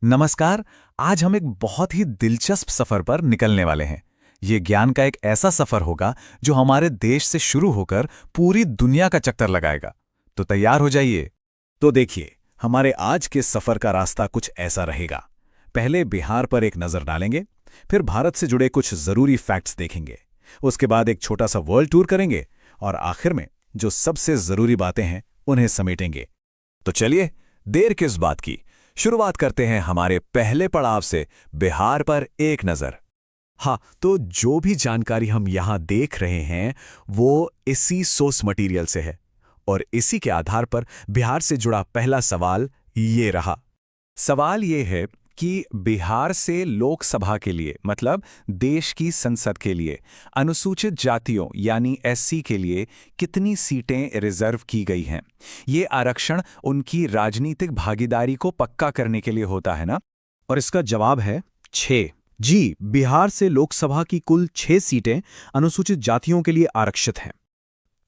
नमस्कार। आज हम एक बहुत ही दिलचस्प सफर पर निकलने वाले हैं। ये ज्ञान का एक ऐसा सफर होगा जो हमारे देश से शुरू होकर पूरी दुनिया का चक्कर लगाएगा। तो तैयार हो जाइए। तो देखिए, हमारे आज के सफर का रास्ता कुछ ऐसा रहेगा। पहले बिहार पर एक नजर डालेंगे, फिर भारत से जुड़े कुछ जरूरी फैक्ट्स देखेंगे, उसके बाद एक छोटा सा वर्ल्ड टूर करेंगे और आखिर में जो सबसे जरूरी बातें हैं उन्हें समेटेंगे। तो चलिए, देर किस बात की, शुरुआत करते हैं हमारे पहले पड़ाव से, बिहार पर एक नजर। हाँ, तो जो भी जानकारी हम यहाँ देख रहे हैं वो इसी सोर्स मटेरियल से है और इसी के आधार पर बिहार से जुड़ा पहला सवाल ये रहा। सवाल ये है कि बिहार से लोकसभा के लिए, मतलब देश की संसद के लिए, अनुसूचित जातियों यानी एससी के लिए कितनी सीटें रिजर्व की गई हैं। ये आरक्षण उनकी राजनीतिक भागीदारी को पक्का करने के लिए होता है ना। और इसका जवाब है 6। जी, बिहार से लोकसभा की कुल 6 सीटें अनुसूचित जातियों के लिए आरक्षित हैं।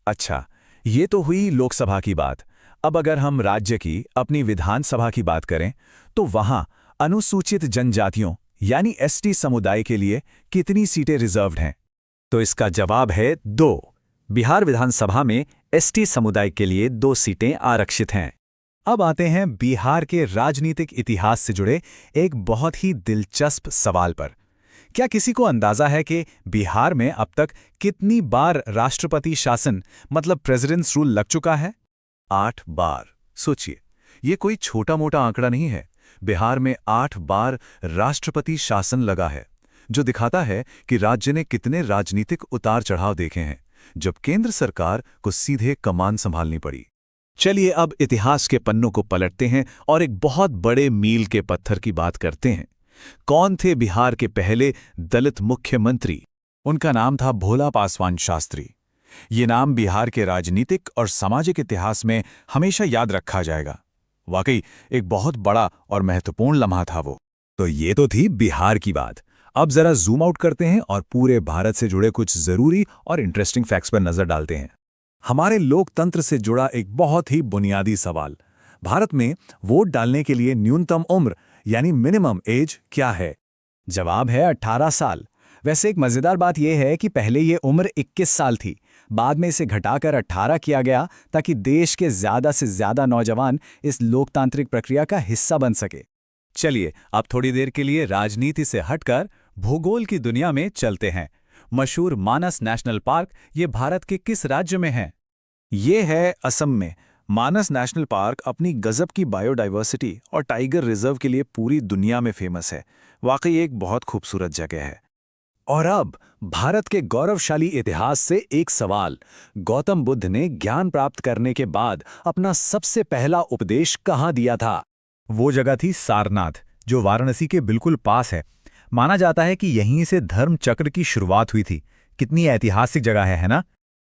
अच्छा, ये तो हुई लोकसभा की बात। अब अगर हम राज्य की, अपनी विधानसभा की बात करें तो वहां अनुसूचित जनजातियों यानी एसटी समुदाय के लिए कितनी सीटें रिजर्व्ड हैं? तो इसका जवाब है 2। बिहार विधानसभा में एसटी समुदाय के लिए 2 सीटें आरक्षित हैं। अब आते हैं बिहार के राजनीतिक इतिहास से जुड़े एक बहुत ही दिलचस्प सवाल पर। क्या किसी को अंदाजा है कि बिहार में अब तक कितनी बार राष्ट्रपति शासन, मतलब प्रेसिडेंट्स रूल लग चुका है? 8 बार। सोचिए, ये कोई छोटा मोटा आंकड़ा नहीं है। बिहार में 8 बार राष्ट्रपति शासन लगा है, जो दिखाता है कि राज्य ने कितने राजनीतिक उतार चढ़ाव देखे हैं जब केंद्र सरकार को सीधे कमान संभालनी पड़ी। चलिए अब इतिहास के पन्नों को पलटते हैं और एक बहुत बड़े मील के पत्थर की बात करते हैं। कौन थे बिहार के पहले दलित मुख्यमंत्री? उनका नाम था भोला पासवान शास्त्री। ये नाम बिहार के राजनीतिक और सामाजिक इतिहास में हमेशा याद रखा जाएगा। वाकई एक बहुत बड़ा और महत्वपूर्ण लम्हा था वो। तो ये तो थी बिहार की बात। अब जरा जूम आउट करते हैं और पूरे भारत से जुड़े कुछ जरूरी और इंटरेस्टिंग फैक्ट्स पर नजर डालते हैं। हमारे लोकतंत्र से जुड़ा एक बहुत ही बुनियादी सवाल। भारत में वोट डालने के लिए न्यूनतम उम्र यानी मिनिमम एज क्या है? जवाब है 18 साल। वैसे एक मजेदार बात यह है कि पहले ये उम्र 21 साल थी, बाद में इसे घटाकर 18 किया गया ताकि देश के ज्यादा से ज्यादा नौजवान इस लोकतांत्रिक प्रक्रिया का हिस्सा बन सके। चलिए अब थोड़ी देर के लिए राजनीति से हटकर भूगोल की दुनिया में चलते हैं। मशहूर मानस नेशनल पार्क ये भारत के किस राज्य में है? ये है असम में। मानस नेशनल पार्क अपनी गजब की बायोडाइवर्सिटी और टाइगर रिजर्व के लिए पूरी दुनिया में फेमस है। वाकई एक बहुत खूबसूरत जगह है। और अब भारत के गौरवशाली इतिहास से एक सवाल। गौतम बुद्ध ने ज्ञान प्राप्त करने के बाद अपना सबसे पहला उपदेश कहाँ दिया था? वो जगह थी सारनाथ, जो वाराणसी के बिल्कुल पास है। माना जाता है कि यहीं से धर्म चक्र की शुरुआत हुई थी। कितनी ऐतिहासिक जगह है ना?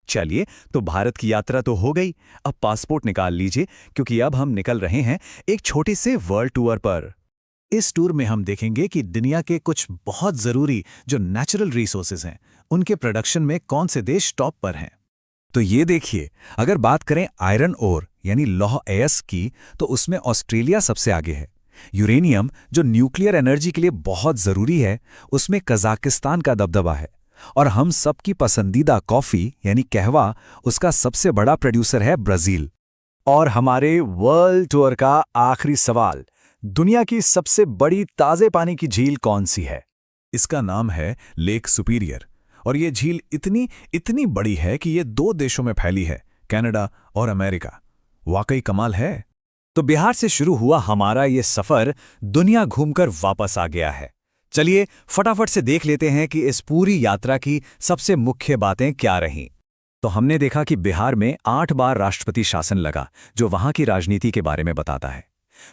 चलिए, तो भारत की यात्रा तो हो गई। अब पासपोर्ट निकाल लीजिए, क्योंकि अब हम निकल रहे हैं एक छोटे से वर्ल्ड टूर पर। इस टूर में हम देखेंगे कि दुनिया के कुछ बहुत जरूरी जो नेचुरल रिसोर्सेज हैं, उनके प्रोडक्शन में कौन से देश टॉप पर हैं। तो ये देखिए, अगर बात करें आयरन ओर यानी लौह अयस्क की, तो उसमें ऑस्ट्रेलिया सबसे आगे है। यूरेनियम, जो न्यूक्लियर एनर्जी के लिए बहुत जरूरी है, उसमें कजाकिस्तान का दबदबा है। और हम सबकी पसंदीदा कॉफी यानी कहवा, उसका सबसे बड़ा प्रोड्यूसर है ब्राजील। और हमारे वर्ल्ड टूर का आखिरी सवाल, दुनिया की सबसे बड़ी ताजे पानी की झील कौन सी है? इसका नाम है लेक सुपीरियर। और ये झील इतनी बड़ी है कि ये 2 देशों में फैली है, कनाडा और अमेरिका। वाकई कमाल है। तो बिहार से शुरू हुआ हमारा ये सफर दुनिया घूमकर वापस आ गया है। चलिए फटाफट से देख लेते हैं कि इस पूरी यात्रा की सबसे मुख्य बातें क्या रहीं। तो हमने देखा कि बिहार में 8 बार राष्ट्रपति शासन लगा, जो वहां की राजनीति के बारे में बताता है।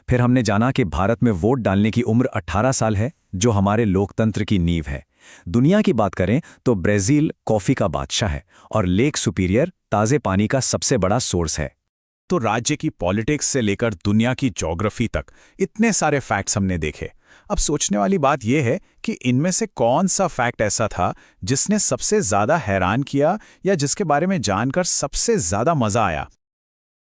फिर हमने जाना कि भारत में वोट डालने की उम्र 18 साल है, जो हमारे लोकतंत्र की नींव है। दुनिया की बात करें तो ब्राजील कॉफी का बादशाह है और लेक सुपीरियर ताजे पानी का सबसे बड़ा सोर्स है। तो राज्य की पॉलिटिक्स से लेकर दुनिया की ज्योग्राफी तक इतने सारे फैक्ट्स हमने देखे। अब सोचने वाली बात यह है कि इनमें से कौन सा फैक्ट ऐसा था जिसने सबसे ज्यादा हैरान किया या जिसके बारे में जानकर सबसे ज्यादा मजा आया।